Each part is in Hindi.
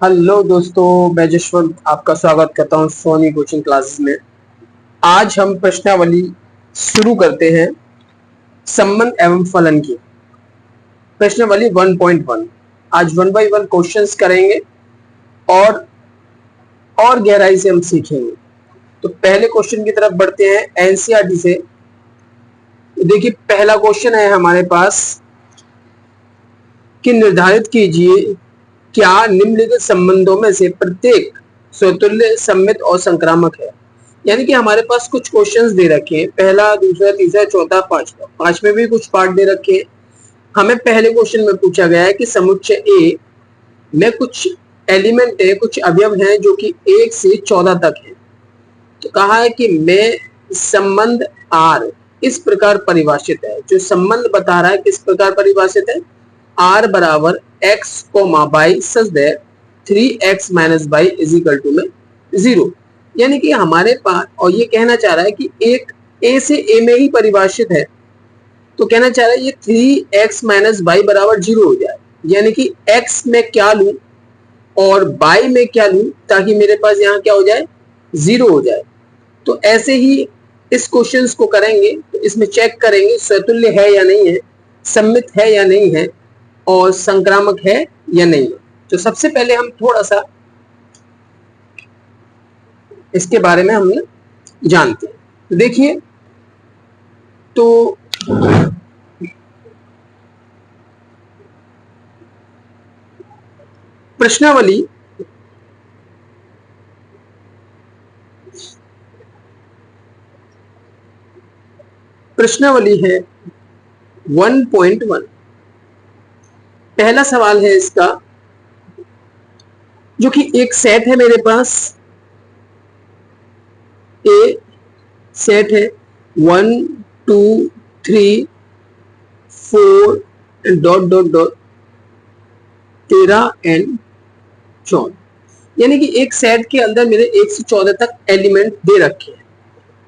हेलो दोस्तों, मैं जशवंत आपका स्वागत करता हूं सोनी कोचिंग क्लासेस में। आज हम प्रश्नावली शुरू करते हैं संबंध एवं फलन की। प्रश्नावली 1.1। आज 1 बाय 1 क्वेश्चंस करेंगे और गहराई से हम सीखेंगे। तो पहले क्वेश्चन की तरफ बढ़ते हैं एनसीईआरटी से। देखिए, पहला क्वेश्चन है हमारे पास कि निर्धारित कीजिए क्या निम्नलिखित संबंधों में से प्रत्येक स्वतुल्य, सममित और संक्रामक है। यानी कि हमारे पास कुछ क्वेश्चंस दे रखे हैं, पहला, दूसरा, तीसरा, चौथा, पांचवा। पांचवे भी कुछ पार्ट दे रखे हैं। हमें पहले क्वेश्चन में पूछा गया है कि समुच्चय ए में कुछ एलिमेंट है, कुछ अवयव हैं जो कि 1 से 14 तक है। तो कहा है कि में संबंध आर इस प्रकार परिभाषित है। जो संबंध बता रहा है किस प्रकार परिभाषित है, आर बराबर x comma by such that 3x minus y is equal to में 0। यानी कि हमारे पास, और ये कहना चाह रहा है कि एक ए से ए में ही परिभाषित है, तो कहना चाह रहा है ये 3x माइनस बाई बराबर 0 हो जाए। यानी कि x में क्या लूं और y में क्या लूं ताकि मेरे पास यहाँ क्या हो जाए, 0 हो जाए। तो ऐसे ही इस क्वेश्चंस को करेंगे। तो इसमें चेक करेंगे स्वतुल्य है या नहीं है, सममित है या नहीं है, और संक्रामक है या नहीं है। तो सबसे पहले हम थोड़ा सा इसके बारे में हम जानते हैं। तो देखिए, तो प्रश्नावली है 1.1। पहला सवाल है इसका, जो कि एक सेट है मेरे पास, ए सेट है 1 2 3 4 डॉट डॉट डॉट 13 एंड 14। यानी कि एक सेट के अंदर मेरे 1 से 14 तक एलिमेंट दे रखे हैं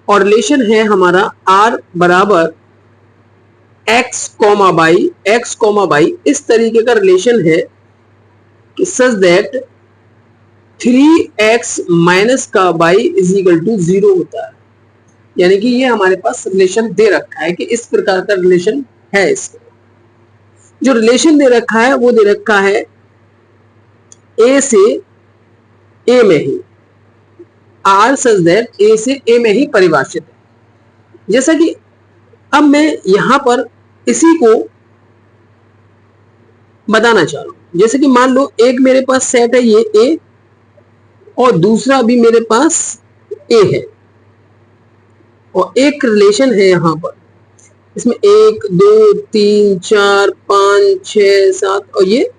और रिलेशन है हमारा आर बराबर एक्स कोमा बाई इस तरीके का रिलेशन है कि सच दैट 3x माइनस का बाई इज इक्वल टू 0 होता है। यानी कि ये हमारे पास रिलेशन दे रखा है कि इस प्रकार का रिलेशन है। इसका जो रिलेशन दे रखा है वो दे रखा है ए से ए में ही, आर सच दैट ए से ए में ही परिभाषित है। जैसा कि अब मैं यहां पर इसी को बताना चाह रहा हूं। जैसे कि मान लो एक मेरे पास सेट है ये ए और दूसरा भी मेरे पास ए है और एक रिलेशन है यहां पर, इसमें 1 2 3 4 5 6 7 और ये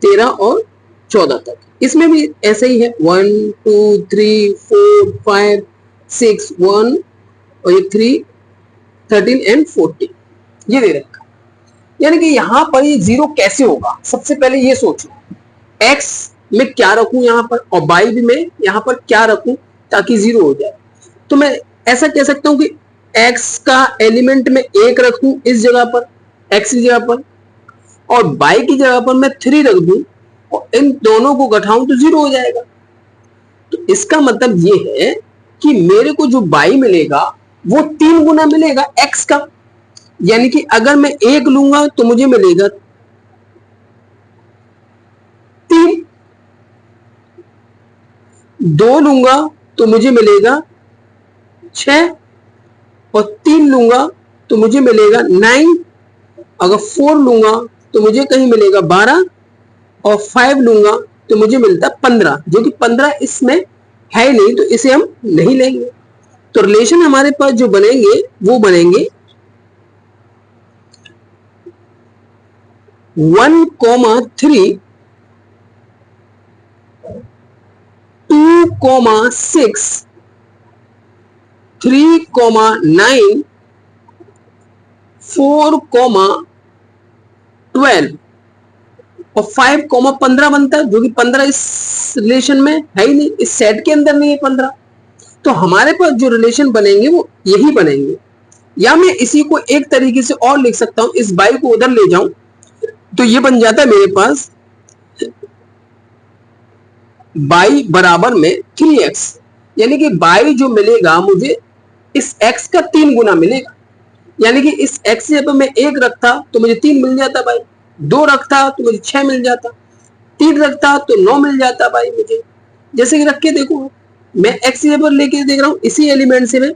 13 और 14 तक। इसमें भी ऐसा ही है 1 2 3 4 5 6 1 और ये 3 13 एंड 14 ये दे रखा। यानी कि यहां पर ये 0 कैसे होगा, सबसे पहले ये सोचो x में क्या रखूं यहां पर और y भी मैं यहां पर क्या रखूं ताकि 0 हो जाए। तो मैं ऐसा कह सकता हूं कि x का एलिमेंट में 1 रखूं इस जगह पर, x की जगह पर, और y की जगह पर मैं 3 रख दूं और इन दोनों को घटाऊं तो 0 हो जाएगा। तो इसका मतलब ये है कि मेरे को जो y मिलेगा वो 3 गुना मिलेगा x का। यानी कि अगर मैं 1 लूंगा तो मुझे मिलेगा 3, 2 लूंगा तो मुझे मिलेगा 6 और 3 लूंगा तो मुझे मिलेगा 9। अगर 4 लूंगा तो मुझे कहीं मिलेगा 12 और 5 लूंगा तो मुझे मिलता 15, जो कि 15 इसमें है ही नहीं तो इसे हम नहीं लेंगे। तो रिलेशन हमारे पास जो बनेंगे वो बनेंगे 1,3 2,6 3,9 4,12 और 5,15 बनता है, जो कि 15 इस रिलेशन में है ही नहीं, इस सेट के अंदर नहीं है 15। तो हमारे पास जो रिलेशन बनेंगे वो यही बनेंगे। या मैं इसी को एक तरीके से और लिख सकता हूं, इस बाई को उधर ले जाऊं तो ये बन जाता है मेरे पास y बराबर में 3x, यानी कि y जो मिलेगा मुझे इस x का 3 गुना मिलेगा। यानी कि इस x से मैं 1 रखता तो मुझे 3 मिल जाता भाई, 2 रखता तो मुझे 6 मिल जाता, 3 रखता तो 9 मिल जाता भाई मुझे। जैसे कि रख के देखो, मैं x पर लेके देख रहा हूँ, इसी एलिमेंट से मैं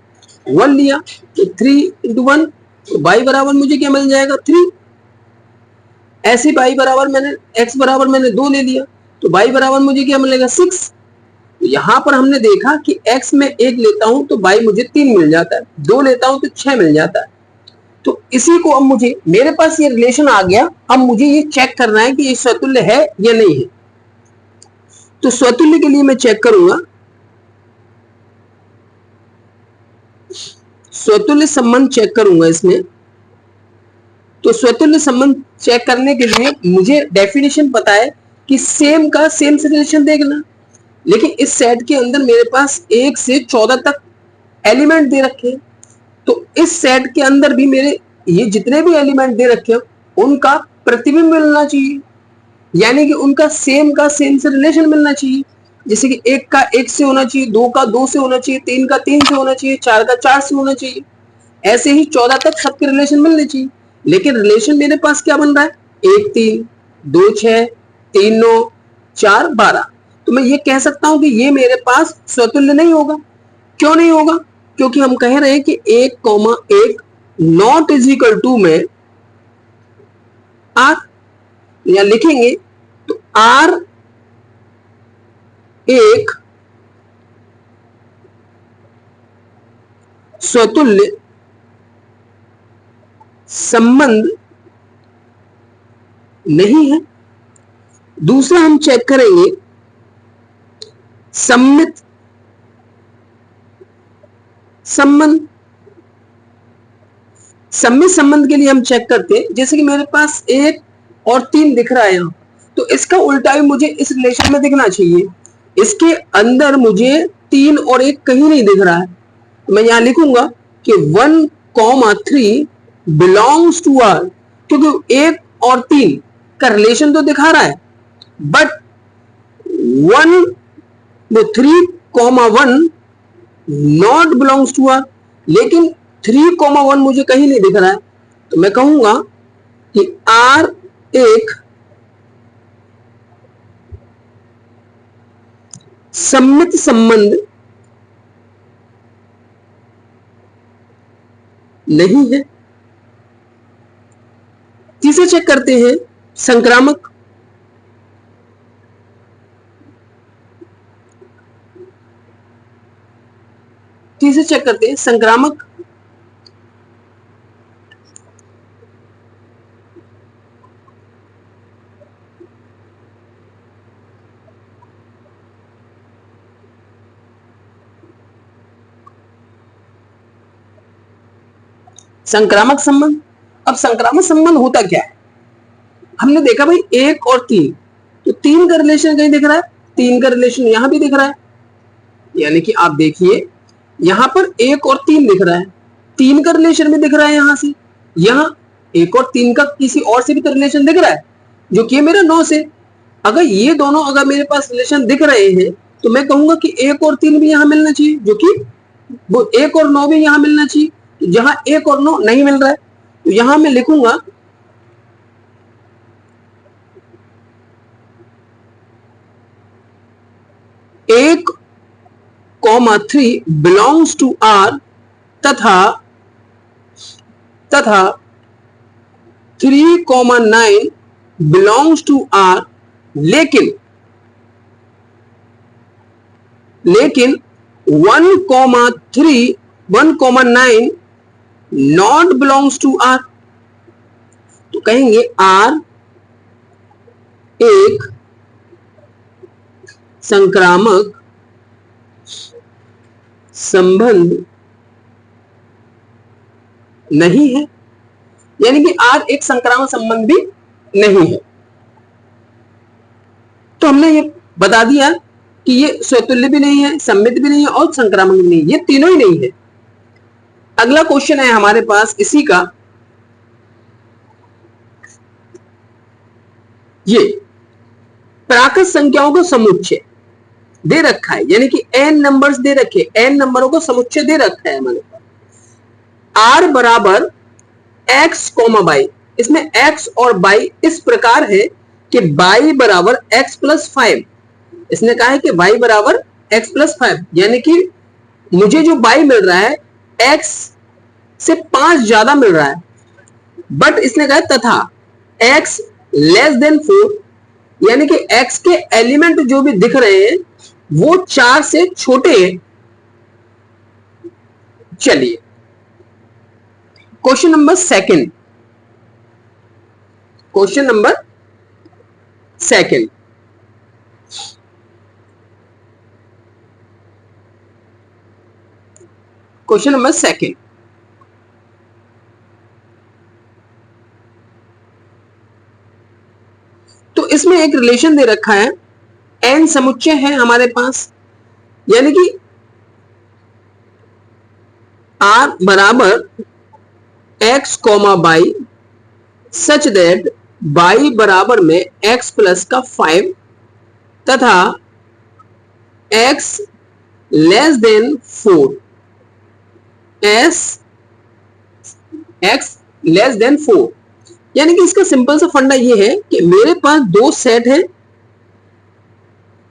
1 लिया तो 3 इंटू 1, तो y बराबर मुझे क्या मिल जाएगा 3। ऐसे y बराबर मैंने x बराबर मैंने 2 ले लिया तो y बराबर मुझे क्या मिलेगा 6। तो यहां पर हमने देखा कि x में 1 लेता हूं तो y मुझे 3 मिल जाता है, 2 लेता हूं तो 6 मिल जाता है। तो इसी को अब मुझे, मेरे पास ये रिलेशन आ गया, अब मुझे ये चेक करना है कि ये स्वतुल्य है या नहीं है। तो स्वतुल्य के लिए मैं चेक करूंगा, स्वतुल्य संबंध चेक करूंगा इसमें। तो स्वतुल्य संबंध चेक करने के लिए मुझे डेफिनेशन पता है कि सेम का सेम से रिलेशन देखना, लेकिन इस सेट के अंदर मेरे पास 1 से 14 तक एलिमेंट दे रखे हैं। तो इस सेट के अंदर भी मेरे ये जितने भी एलिमेंट दे रखे हैं उनका प्रतिबिंब मिलना चाहिए, यानी कि उनका सेम का सेम से रिलेशन मिलना चाहिए। जैसे कि 1 का 1 से होना चाहिए, 2 का 2 से होना चाहिए, 3 का 3 से होना चाहिए, 4 का 4 से होना चाहिए। ऐसे ही 14 तक सबके रिलेशन मिलने चाहिए। लेकिन रिलेशन मेरे पास क्या बन रहा है, 1 3, 2 6, 3 9, 4 12। तो मैं ये कह सकता हूं कि ये मेरे पास स्वतुल्य नहीं होगा। क्यों नहीं होगा? क्योंकि हम कह रहे हैं कि 1,1 नॉट इज इक्वल टू में आर, या लिखेंगे तो आर एक स्वतुल्य संबंध नहीं है। दूसरा हम चेक करेंगे सम्मित संबंध। सम्मित संबंध के लिए हम चेक करते हैं, जैसे कि मेरे पास 1 और 3 दिख रहा है यहां, तो इसका उल्टा भी मुझे इस रिलेशन में दिखना चाहिए। इसके अंदर मुझे 3 और 1 कहीं नहीं दिख रहा है, तो मैं यहां लिखूंगा कि 1,3 बिलोंग्स टू आर, क्योंकि 1 और 3 का रिलेशन तो दिखा रहा है, but 3,1 not belongs to R, लेकिन 3,1 मुझे कहीं नहीं दिख रहा है। तो मैं कहूंगा कि आर एक सम्मित संबंध नहीं है। तीसरे चेक करते हैं संक्रामक। तीसरे चेक करते हैं संक्रामक। संक्रामक संबंध। अब संक्रामक संबंध होता क्या है, हमने देखा भाई 1 और 3, तो 3 का रिलेशन कहीं दिख रहा है, 3 का रिलेशन यहां भी दिख रहा है, यानी कि आप देखिए यहां पर 1 और 3 दिख रहा है, 3 का रिलेशन भी दिख रहा है यहां से, यहां 1 और 3 का किसी और से भी तो रिलेशन दिख रहा है, जो कि मेरा 9 से। अगर ये दोनों अगर मेरे पास रिलेशन दिख रहे हैं तो मैं कहूंगा कि 1 और 3 भी यहां मिलना चाहिए, जो कि वो 1 और 9 भी यहां मिलना चाहिए। तो जहां 1 और 9 नहीं मिल रहा है तो यहां मैं लिखूंगा 1,3 बिलोंग्स टू आर तथा 3,9 बिलोंग्स टू आर, लेकिन 1,9 नॉट बिलोंग्स टू आर। तो कहेंगे आर एक संक्रामक संबंध नहीं है, यानी कि आर एक संक्रामक संबंध भी नहीं है। तो हमने ये बता दिया कि ये स्वतुल्य भी नहीं है, सम्मित भी नहीं है और संक्रामक भी नहीं है, ये तीनों ही नहीं है। अगला क्वेश्चन है हमारे पास इसी का, ये प्राकृत संख्याओं का समुच्चय। दे रखा है, यानी कि n नंबर्स दे रखे, n नंबरों को समुच्चय दे रखा है हमारे पास। r बराबर x कोमा बाई, इसमें x और y इस प्रकार है कि y बराबर x प्लस 5, इसने कहा है कि y बराबर x प्लस 5, यानी कि मुझे जो y मिल रहा है x से 5 ज्यादा मिल रहा है, बट इसने कहा तथा x लेस देन 4, यानी कि x के एलिमेंट जो भी दिख रहे हैं वो 4 से छोटे हैं। चलिए question number second, question number second, question number second, तो इसमें एक रिलेशन दे रखा है, n समुच्चय है हमारे पास, यानी कि r बराबर x comma by such that y बराबर में x प्लस का 5 तथा x less than 4, x less than 4, यानी कि इसका सिंपल सा फंडा ये है कि मेरे पास दो सेट है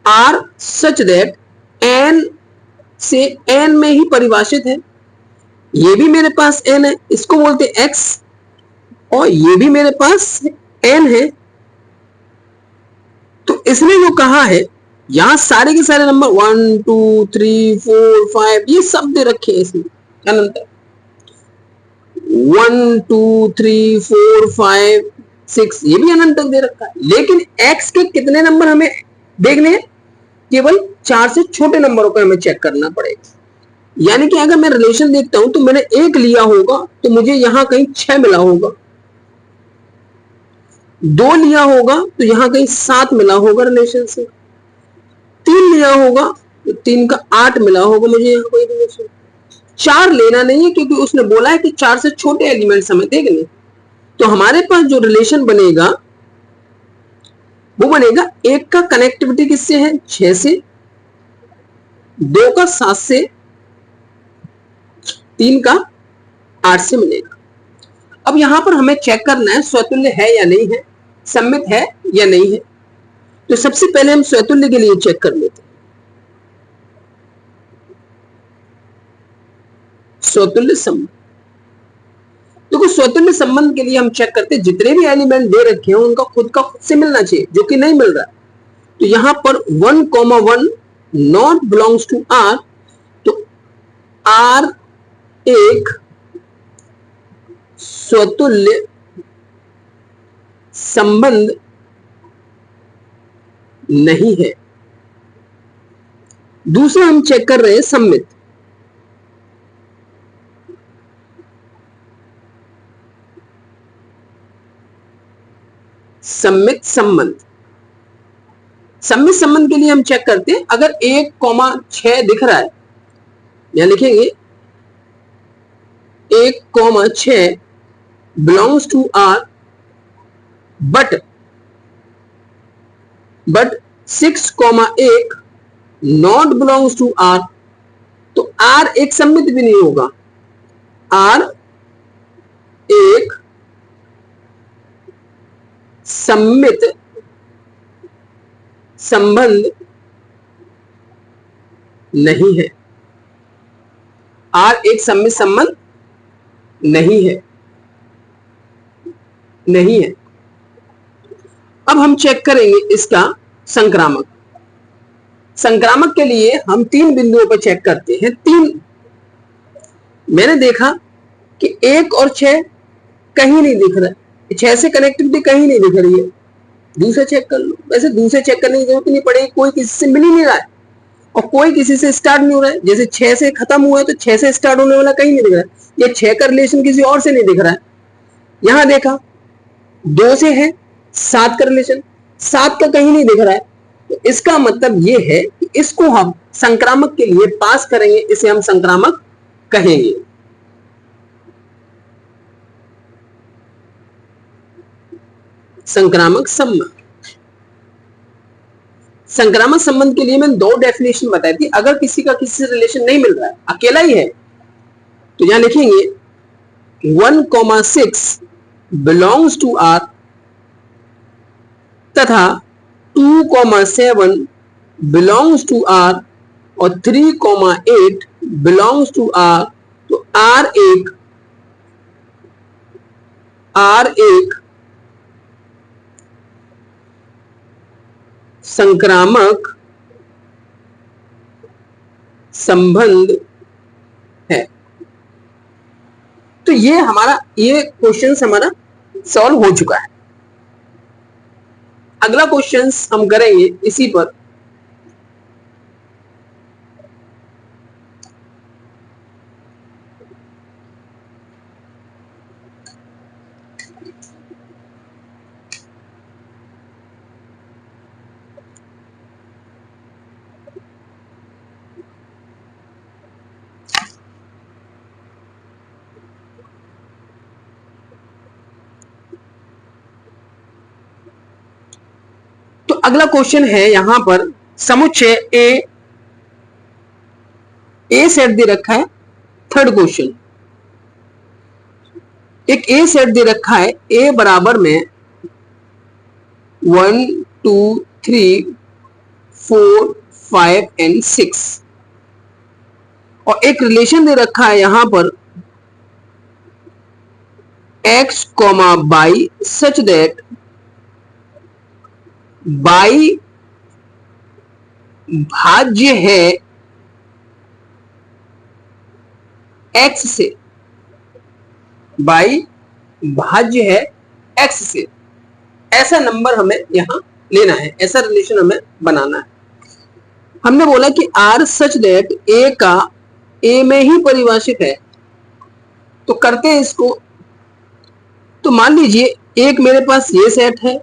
R सच दैट n से n में ही परिभाषित है, ये भी मेरे पास n है, इसको बोलते हैं x, और ये भी मेरे पास n है। तो इसने जो कहा है यहां सारे के सारे नंबर 1 2 3 4 5 ये सब दे रखे हैं इसमें अनंत, 1 2 3 4 5 6 ये भी अनंत तक दे रखा है, लेकिन x के कितने नंबर हमें देखने हैं, केवल 4 से छोटे नंबरों को हमें चेक करना पड़ेगा। यानी कि अगर मैं रिलेशन देखता हूं तो मैंने 1 लिया होगा तो मुझे यहां कहीं 6 मिला होगा, 2 लिया होगा तो यहां कहीं 7 मिला होगा रिलेशन से, 3 लिया होगा तो 3 का 8 मिला होगा मुझे यहां कोई रिलेशन, 4 लेना नहीं है क्योंकि उसने बोला है कि 4 से छोटे एलिमेंट्स हमें देखने। तो हमारे पास जो रिलेशन बनेगा वो बनेगा 1 का कनेक्टिविटी किससे है 6 से, 2 का 7 से, 3 का 8 से मिलेगा। अब यहां पर हमें चेक करना है स्वतुल्य है या नहीं है, सम्मित है या नहीं है। तो सबसे पहले हम स्वतुल्य के लिए चेक कर लेते हैं। स्वतुल्य संबंध, देखो स्वतुल्य संबंध के लिए हम चेक करते हैं जितने भी एलिमेंट दे रखे हैं उनका खुद का खुद से मिलना चाहिए, जो कि नहीं मिल रहा है। तो यहां पर 1,1 नॉट बिलोंग्स टू R, तो R एक स्वतुल्य संबंध नहीं है। दूसरा हम चेक कर रहे हैं सम्मित, सम्मित संबंध, सम्मित संबंध के लिए हम चेक करते हैं अगर 1,6 दिख रहा है, यहां लिखेंगे 1,6 belongs to R but 6,1 not belongs to R, तो R एक सम्मित भी नहीं होगा, R एक सम्मित संबंध नहीं है, R एक सम्मित संबंध नहीं है, नहीं है। अब हम चेक करेंगे इसका संक्रामक। संक्रामक के लिए हम 3 बिंदुओं पर चेक करते हैं। 3 मैंने देखा कि 1 और 6 कहीं नहीं दिख रहा है, 6 से कनेक्टिविटी कहीं नहीं दिख रही है, दूसरे चेक कर लो। वैसे दूसरे चेक करने की जरूरत नहीं पड़ेगी, कोई किसी से मिल ही नहीं रहा है और कोई किसी से स्टार्ट नहीं हो रहा है। जैसे 6 से खत्म हुआ है तो 6 से स्टार्ट होने वाला कहीं नहीं दिख रहा है, ये 6 का रिलेशन किसी और से नहीं दिख रहा है। यहां देखा 2 से है, 7 का रिलेशन, 7 का कहीं नहीं दिख रहा है, तो इसका मतलब ये है कि इसको हम संक्रामक के लिए पास करेंगे, इसे हम संक्रामक कहेंगे। संक्रामक संबंध। संक्रामक संबंध के लिए मैंने दो डेफिनेशन बताई थी। अगर किसी का किसी से रिलेशन नहीं मिल रहा है, अकेला ही है, तो यहां लिखेंगे 1,6 बिलोंग्स टू R तथा 2,7 बिलोंग्स टू R और 3,8 बिलोंग्स टू R। तो R एक संक्रामक संबंध है। तो ये क्वेश्चन हमारा सॉल्व हो चुका है। अगला क्वेश्चन हम करेंगे इसी पर। तो अगला क्वेश्चन है यहां पर समुच्चय ए सेट दे रखा है। थर्ड क्वेश्चन, एक ए सेट दे रखा है। ए बराबर में 1 2 3 4 5 एंड 6 और एक रिलेशन दे रखा है यहां पर x, y such that y भाज्य है x से, y भाज्य है x से। ऐसा नंबर हमें यहां लेना है, ऐसा रिलेशन हमें बनाना है। हमने बोला कि r सच दैट a का a में ही परिभाषित है। तो करते हैं इसको। तो मान लीजिए एक मेरे पास ये सेट है,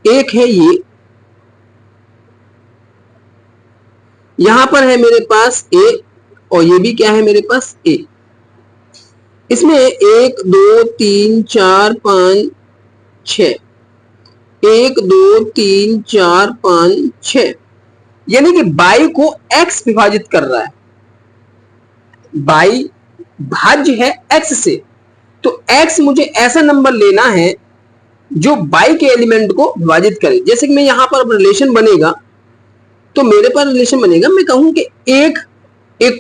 एक है ये, यहां पर है मेरे पास a और ये भी क्या है मेरे पास a। इसमें 1 2 3 4 5 6, 1 2 3 4 5 6, यानी कि y को x विभाजित कर रहा है। y भाज्य है x से, तो x मुझे ऐसा नंबर लेना है जो y के एलिमेंट को विभाजित करे। जैसे कि मैं यहां पर रिलेशन बनेगा, तो मेरे पास रिलेशन बनेगा, मैं कहूं कि एक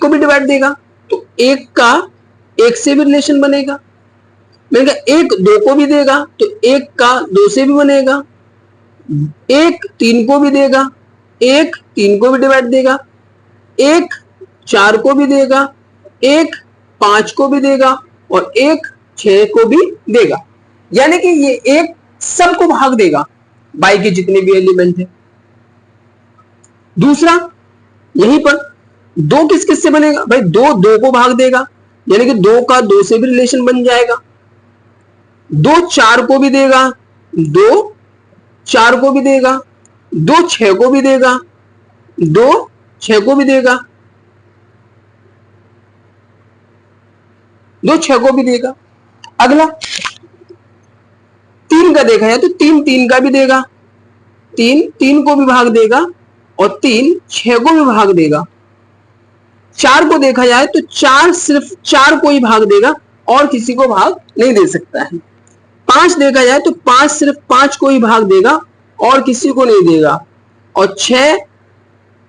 को भी डिवाइड देगा, तो एक का एक से भी रिलेशन बनेगा। मैंने कहा एक 2 को भी देगा, तो एक का 2 से भी बनेगा। एक 3 को भी देगा, एक 3 को भी डिवाइड देगा। एक 4 को भी देगा, एक 5 को भी देगा और एक 6 को भी देगा। यानी कि ये एक सबको भाग देगा, y के जितने भी एलिमेंट है। दूसरा यहीं पर 2 किस किस से बनेगा भाई, 2 को भाग देगा, यानी कि 2 का 2 से भी रिलेशन बन जाएगा। 2 4 को भी देगा, 2 4 को भी देगा, 2 6 को भी देगा, 2 6 को भी देगा, 2 6 को भी देगा। अगला 3 का देखा जाए तो 3 3 का भी देगा, 3 3 को भी भाग देगा और 3 6 को भी भाग देगा। 4 को देखा जाए तो 4 सिर्फ 4 को ही भाग देगा और किसी को भाग नहीं दे सकता है। 5 देखा जाए तो 5 सिर्फ 5 को ही भाग देगा और किसी को नहीं देगा। और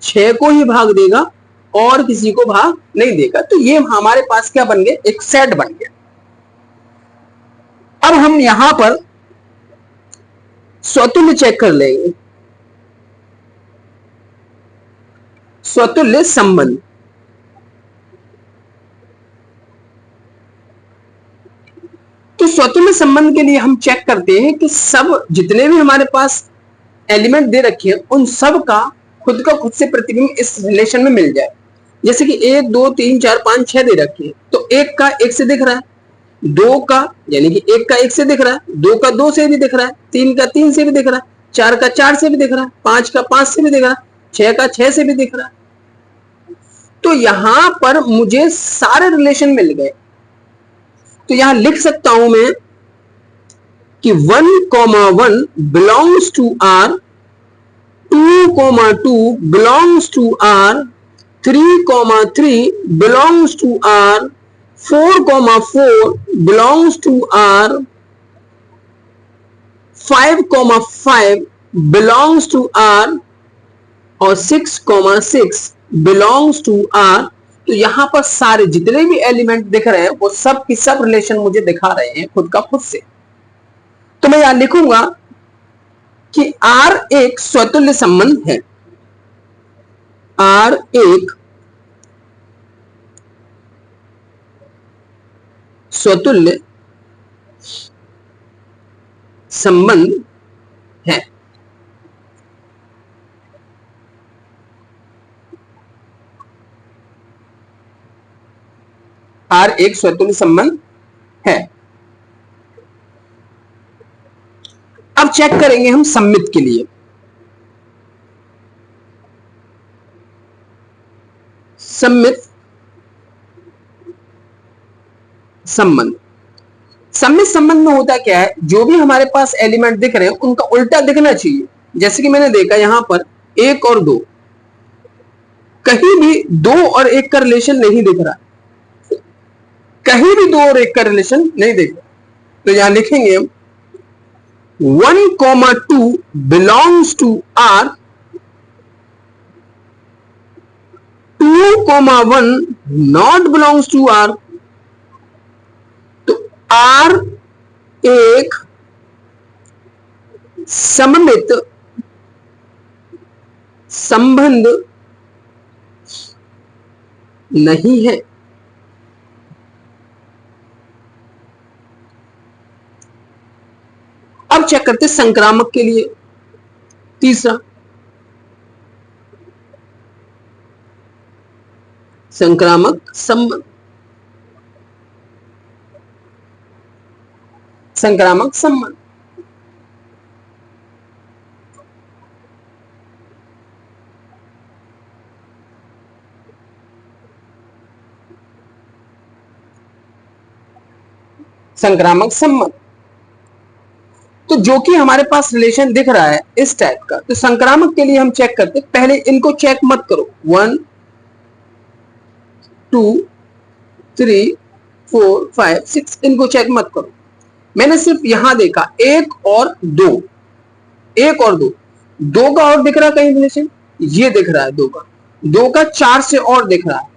6 को ही भाग देगा और किसी को भाग नहीं देगा। तो ये हमारे पास क्या बन गया, एक सेट बन गया। अब हम यहां पर स्वतुल्य चेक कर लेंगे, स्वतुल्य संबंध। तो स्वतुल्य संबंध के लिए हम चेक करते हैं कि सब जितने भी हमारे पास एलिमेंट दे रखे हैं उन सब का खुद का खुद से प्रतिबिंब इस रिलेशन में मिल जाए। जैसे कि 1 2 3 4 5 6 दे रखे हैं, तो 1 का 1 से दिख रहा है, 2 का यानी कि 1 का 1 से दिख रहा है, 2 का 2 से भी दिख रहा है, 3 का 3 से भी दिख रहा है, 4 का 4 से भी दिख रहा है, 5 का 5 से भी दिख रहा है, 6 का 6 से भी दिख रहा है। तो यहां पर मुझे सारे रिलेशन मिल गए। तो यहां लिख सकता हूं मैं कि 1,1 belongs to R, 2, 2 belongs to R, 3, 3 belongs to R, 4, 4 belongs to R, 5, 5 belongs to R और 6, 6 belongs to R। तो यहां पर सारे जितने भी एलिमेंट दिख रहे हैं वो सब की सब रिलेशन मुझे दिखा रहे हैं खुद का खुद से। तो मैं यहां लिखूंगा कि R एक स्वतुल्य संबंध है। R एक स्वतुल्य संबंध है। R एक स्वतुल्य संबंध है। अब चेक करेंगे हम सममित के लिए। सममित संबंध, सममित संबंध में होता क्या है, जो भी हमारे पास एलिमेंट दिख रहे हैं उनका उल्टा दिखना चाहिए। जैसे कि मैंने देखा यहां पर 1 और 2, कहीं भी 2 और 1 का रिलेशन नहीं दिख रहा, कहीं भी 2 और 1 का रिलेशन नहीं दिख रहा। तो यहां लिखेंगे हम 1, 2 belongs to R, 2, 1 not belongs to R। तो R एक सममित संबंध नहीं है। अब चेक करते संक्रामक के लिए। तीसरा, संक्रामक संबंध। संक्रामक संबंध संक्रामक संबंध तो जो कि हमारे पास रिलेशन दिख रहा है इस टाइप का। तो संक्रामक के लिए हम चेक करते, पहले इनको चेक मत करो। 1, 2, 3, 4, 5, 6 इनको चेक मत करो। मैंने सिर्फ यहां देखा 1 और 2, 1 और 2, 2 का और दिख रहा है कहीं रिलेशन, ये दिख रहा है 2 का, 2 का 4 से और दिख रहा है।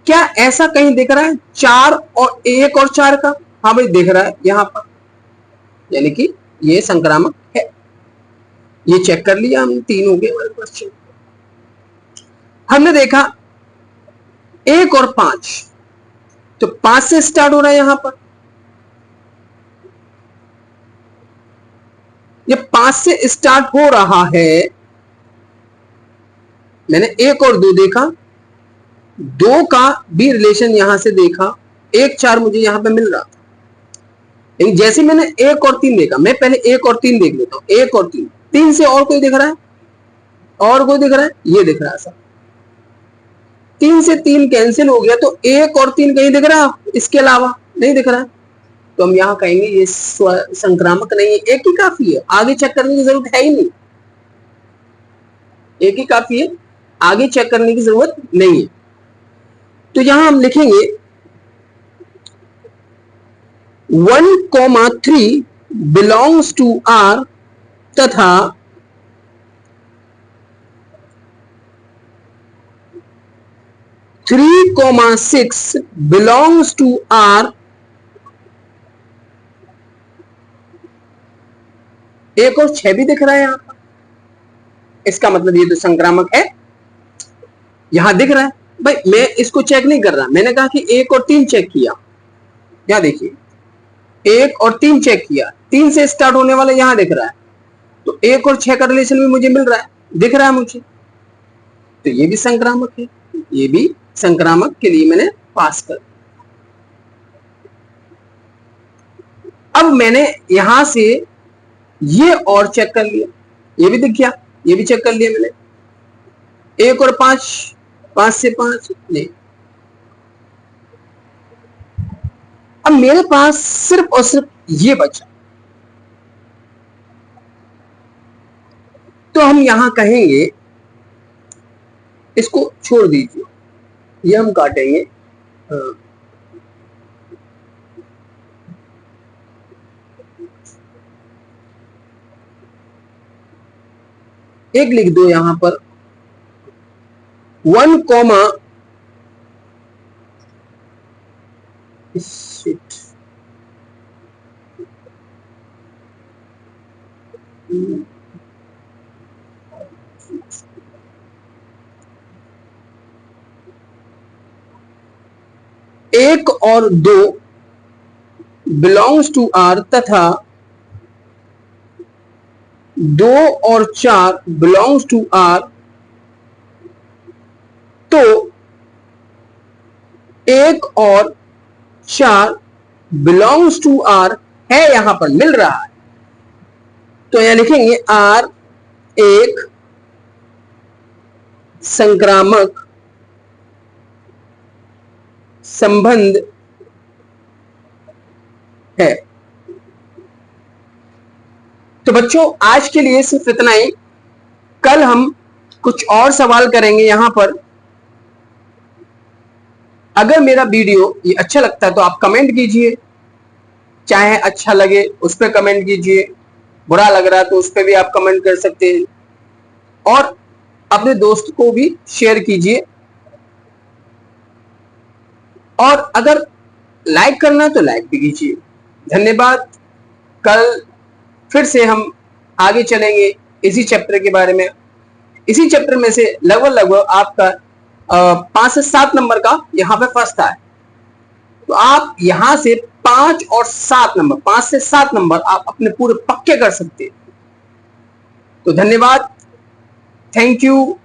क्या ऐसा कहीं दिख रहा है 4 और 1 और 4 का? हाँ भाई दिख रहा है यहां पर, यानी कि ये संक्रामक है। ये चेक कर लिया हम, 3 हो गए हमारे पास। हमने देखा 1 और 5, तो 5 से स्टार्ट हो रहा है यहां पर, ये 5 से स्टार्ट हो रहा है। मैंने 1 और 2 देखा, 2 का भी रिलेशन यहां से देखा, 1, 4 मुझे यहां पे मिल रहा था। लेकिन जैसे मैंने 1 और 3 देखा, मैं पहले 1 और 3 देख लेता हूं। 1 और 3, 3 से और कोई दिख रहा है? और कोई दिख रहा है? ये दिख रहा है सब। 3 से 3 कैंसिल हो गया, तो 1 और 3 कहीं दिख रहा, इसके अलावा नहीं दिख रहा। तो हम यहां कहेंगे ये संक्रामक नहीं है, एक ही काफी है, आगे चेक करने की जरूरत है ही नहीं। एक ही काफी है, आगे चेक करने की जरूरत नहीं है। तो यहां हम लिखेंगे 1, 3 belongs to R तथा 3, 6 belongs to R। 1 और 6 भी दिख रहा है यहां पर, इसका मतलब ये तो संक्रामक है, यहां दिख रहा है। भाई मैं इसको चेक नहीं कर रहा, मैंने कहा कि 1 और 3 चेक किया। यहां देखिए 1 और 3 चेक किया, 3 से स्टार्ट होने वाला यहां दिख रहा है, तो 1 और 6 का रिलेशन भी मुझे मिल रहा है, दिख रहा है मुझे, तो ये भी संक्रामक है। ये भी संक्रामक के लिए मैंने पास कर। अब मैंने यहां से ये और चेक कर लिया, ये भी दिख गया, ये भी चेक कर लिया मैंने। 1 और 5, 5 से 5 नहीं। अब मेरे पास सिर्फ और सिर्फ ये बचा। तो हम यहां कहेंगे, इसको छोड़ दीजिए, ये हम काटेंगे। एक लिख दो यहां पर 1 कॉमा एक और 2 बिलोंग्स टू आर तथा 2 और 4 बिलोंग्स टू आर, तो 1 और 4 बिलोंग्स टू आर है, यहां पर मिल रहा है। तो यहां लिखेंगे आर एक संक्रामक संबंध है। तो बच्चों आज के लिए सिर्फ इतना ही। कल हम कुछ और सवाल करेंगे यहां पर। अगर मेरा वीडियो ये अच्छा लगता है तो आप कमेंट कीजिए, चाहे अच्छा लगे उस पर कमेंट कीजिए, बुरा लग रहा है तो उस पर भी आप कमेंट कर सकते हैं, और अपने दोस्त को भी शेयर कीजिए। और अगर लाइक करना है तो लाइक भी कीजिए। धन्यवाद। कल फिर से हम आगे चलेंगे इसी चैप्टर के बारे में। इसी चैप्टर में से लगभग आपका 5 से 7 नंबर का यहाँ पे फर्स्ट है, तो आप यहां से 5 और 7 नंबर, 5 से 7 नंबर आप अपने पूरे पक्के कर सकते हैं। तो धन्यवाद, थैंक यू।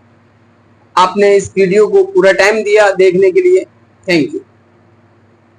आपने इस वीडियो को पूरा टाइम दिया देखने के लिए, थैंक यू।